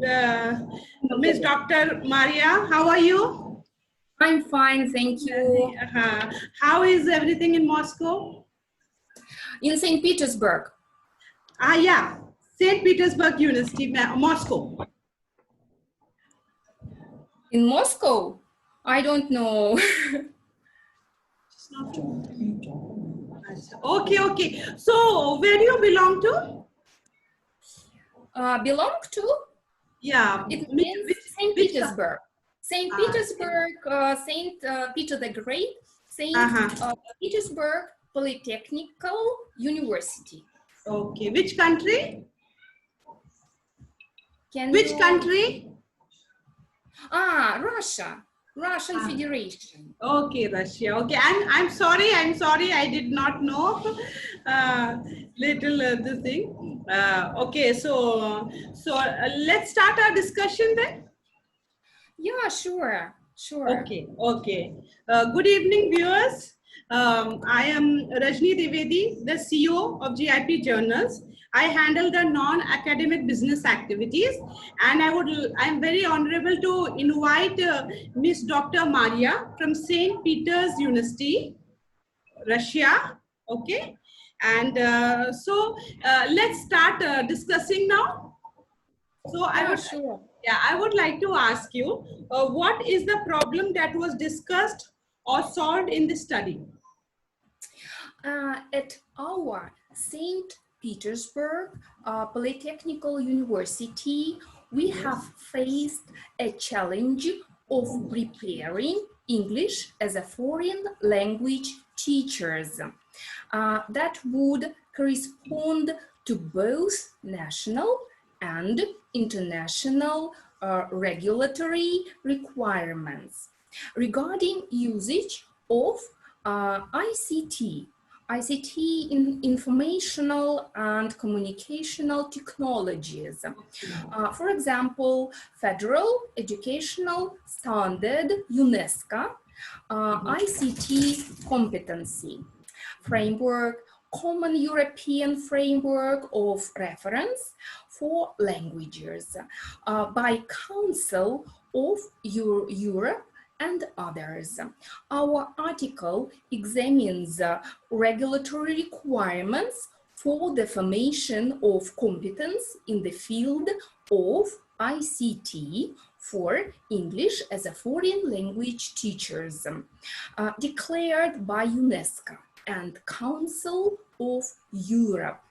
uh, Miss Dr. Maria. How are you? I'm fine, thank you. How is everything in Moscow? In St. Petersburg. Yeah, St. Petersburg University, Moscow. In Moscow? I don't know. Okay. So, where do you belong to? Belong to? Yeah. It means St. Which Petersburg. St. Petersburg, St. Peter the Great, St. Petersburg Polytechnical University. Okay. Which country? Which country? Russia. Russian Federation. Okay, Russia. Okay, I'm sorry. I did not know little this thing. Okay, so let's start our discussion then. Yeah, sure. Okay. Good evening, viewers. I am Rajni Trivedi, the CEO of GIP Journals. I handle the non-academic business activities, and I'm very honorable to invite Miss Dr. Maria from St. Peter's University, Russia. Okay, and let's start discussing now. So I would like to ask you, what is the problem that was discussed or solved in the study? At our St. Petersburg Polytechnical University, we have faced a challenge of preparing English as a foreign language teachers that would correspond to both national and international regulatory requirements regarding usage of ICT in informational and communicational technologies. For example, Federal Educational Standard UNESCO ICT competency framework, Common European Framework of Reference for Languages by Council of Europe and others. Our article examines regulatory requirements for the formation of competence in the field of ICT for English as a foreign language teachers, declared by UNESCO and Council of Europe,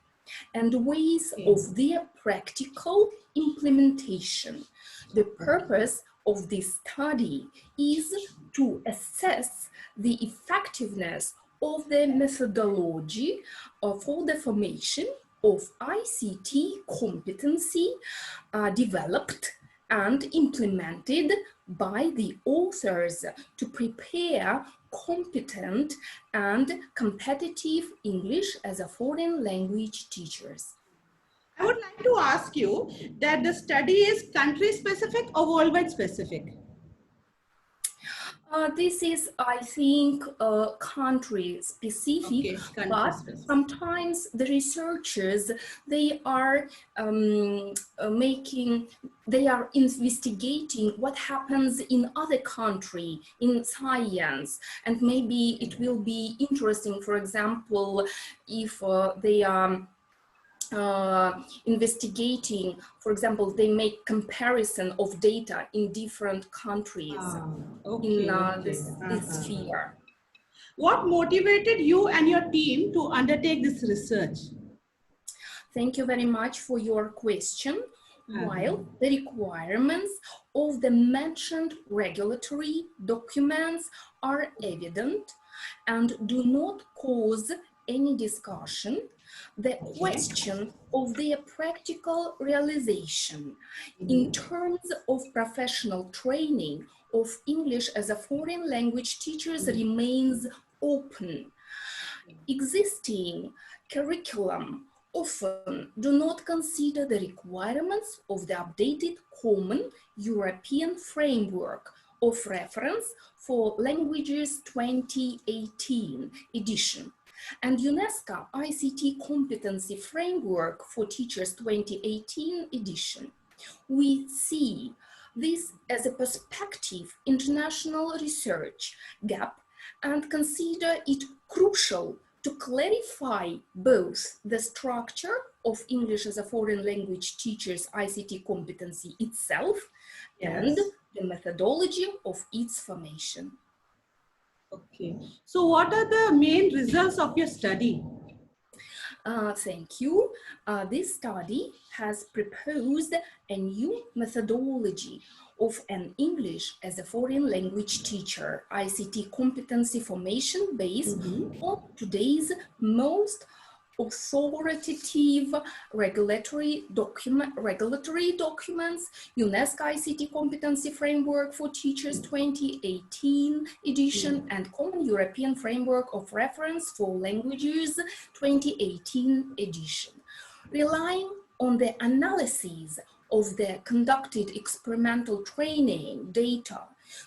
and ways of their practical implementation. The purpose of this study is to assess the effectiveness of the methodology for the formation of ICT competency developed and implemented by the authors to prepare competent and competitive English as a foreign language teachers. I would like to ask you that the study is country specific or worldwide specific? This is, I think, country specific, but sometimes the researchers, they are investigating what happens in other country in science, and maybe it will be interesting, for example, if they are investigating, for example, they make comparison of data in different countries in this sphere. What motivated you and your team to undertake this research? Thank you very much for your question. While the requirements of the mentioned regulatory documents are evident and do not cause any discussion, the question of their practical realization in terms of professional training of English as a foreign language teachers remains open. Existing curriculum often do not consider the requirements of the updated Common European Framework of Reference for Languages 2018 edition and UNESCO ICT Competency Framework for Teachers 2018 edition. We see this as a prospective international research gap and consider it crucial to clarify both the structure of English as a foreign language teachers' ICT competency itself and Yes. the methodology of its formation. Okay. So what are the main results of your study? Thank you. This study has proposed a new methodology of an English as a foreign language teacher ICT competency formation based on today's most authoritative regulatory documents, UNESCO ICT Competency Framework for Teachers 2018 edition and Common European Framework of Reference for Languages 2018 edition. Relying on the analysis of the conducted experimental training data,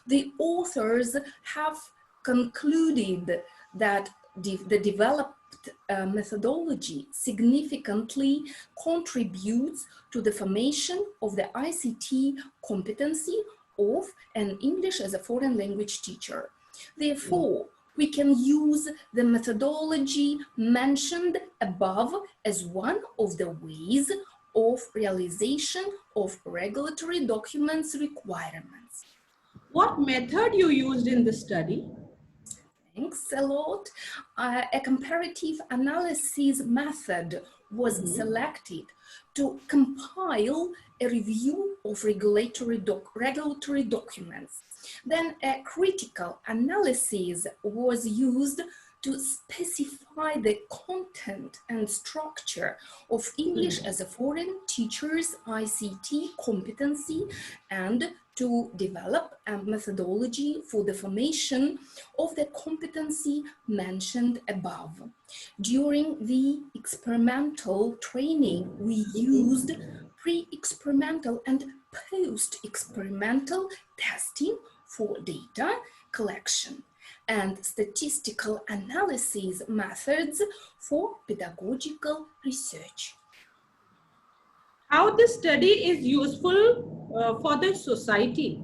the authors have concluded that the developed methodology significantly contributes to the formation of the ICT competency of an English as a foreign language teacher. Therefore, we can use the methodology mentioned above as one of the ways of realization of regulatory documents requirements. What method you used in the study? Thanks a lot. A comparative analysis method was selected to compile a review of regulatory documents. Then a critical analysis was used to specify the content and structure of English as a foreign teachers ICT competency and to develop a methodology for the formation of the competency mentioned above. During the experimental training, we used pre-experimental and post-experimental testing for data collection and statistical analysis methods for pedagogical research. How this study is useful for the society?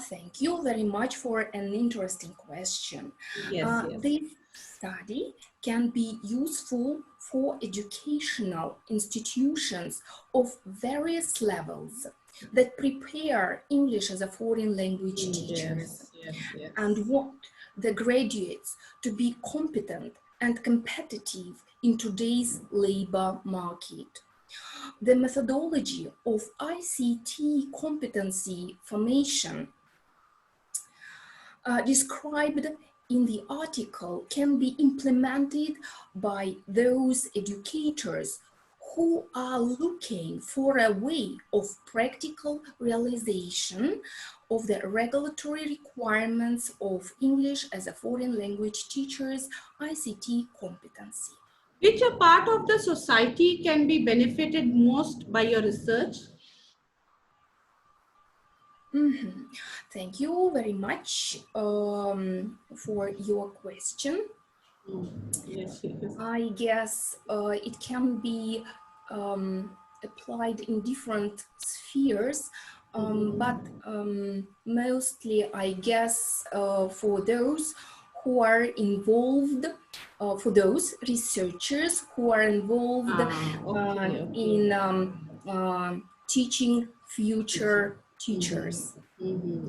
Thank you very much for an interesting question. Yes, This study can be useful for educational institutions of various levels that prepare English as a foreign language teachers and want the graduates to be competent and competitive in today's labor market. The methodology of ICT competency formation described in the article can be implemented by those educators who are looking for a way of practical realization of the regulatory requirements of English as a foreign language teachers ICT competency. Which a part of the society can be benefited most by your research? Thank you very much for your question. Yes. I guess it can be applied in different spheres, but mostly I guess for those who are involved, for those researchers who are involved in teaching future teachers.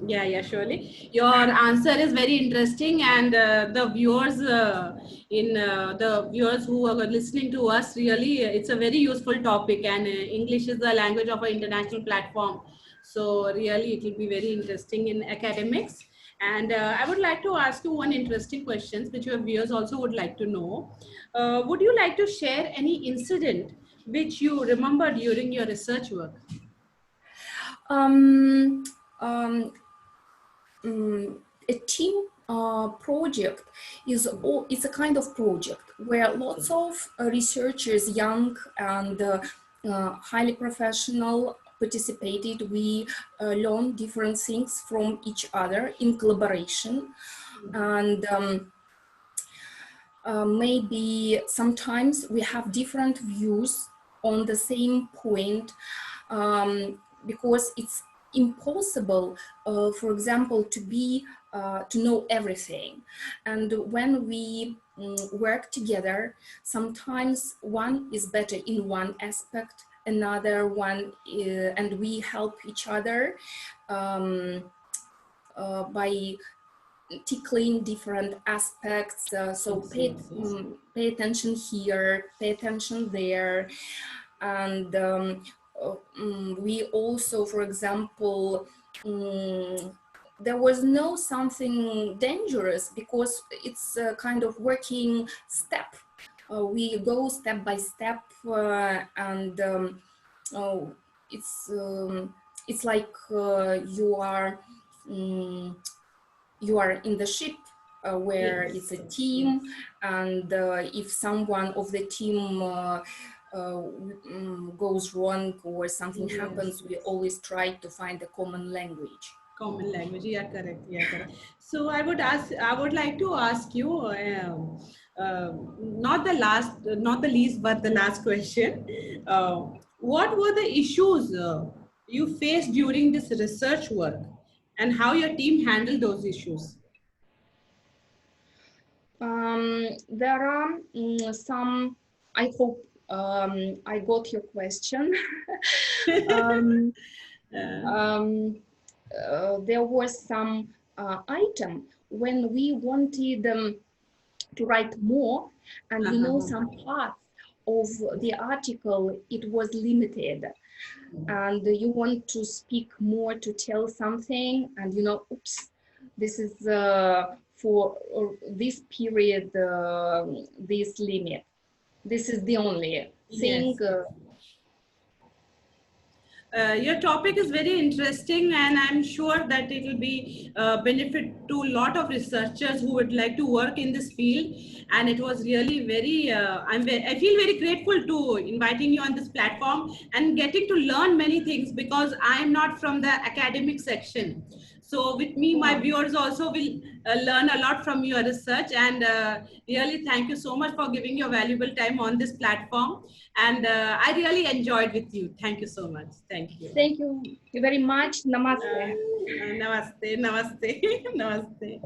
Yeah, surely. Your answer is very interesting, and the viewers the viewers who are listening to us, really, it's a very useful topic, and English is the language of an international platform. So really, it will be very interesting in academics. And I would like to ask you one interesting question, which your viewers also would like to know. Would you like to share any incident which you remember during your research work? A team project is it's a kind of project where lots of researchers, young and highly professional, participated. We learn different things from each other in collaboration, and maybe sometimes we have different views on the same point, because it's impossible, for example, to know everything. And when we work together, sometimes one is better in one aspect, another one, and we help each other by tickling different aspects. So pay attention here, pay attention there. And we also, for example, there was no something dangerous because it's a kind of working step. We go step by step, and it's like you are in the ship, where Yes. it's a team, and if someone of the team goes wrong or something Yes. happens, we always try to find a common language. Common language, yeah, correct, yeah, correct. So I would like to ask you, not the least, but the last question. What were the issues you faced during this research work, and how your team handled those issues? There are some, I hope I got your question. um, there was some item when we wanted to write more, and you know, some parts of the article, it was limited, and you want to speak more, to tell something, and you know, oops, this is for this period, this limit, this is the only thing. Yes. Your topic is very interesting, and I'm sure that it will be benefit to a lot of researchers who would like to work in this field. And it was really very, I feel very grateful to inviting you on this platform and getting to learn many things, because I'm not from the academic section. So with me, my viewers also will learn a lot from your research. And really, thank you so much for giving your valuable time on this platform. And I really enjoyed with you. Thank you so much. Thank you. Thank you very much. Namaste. Namaste, namaste, namaste.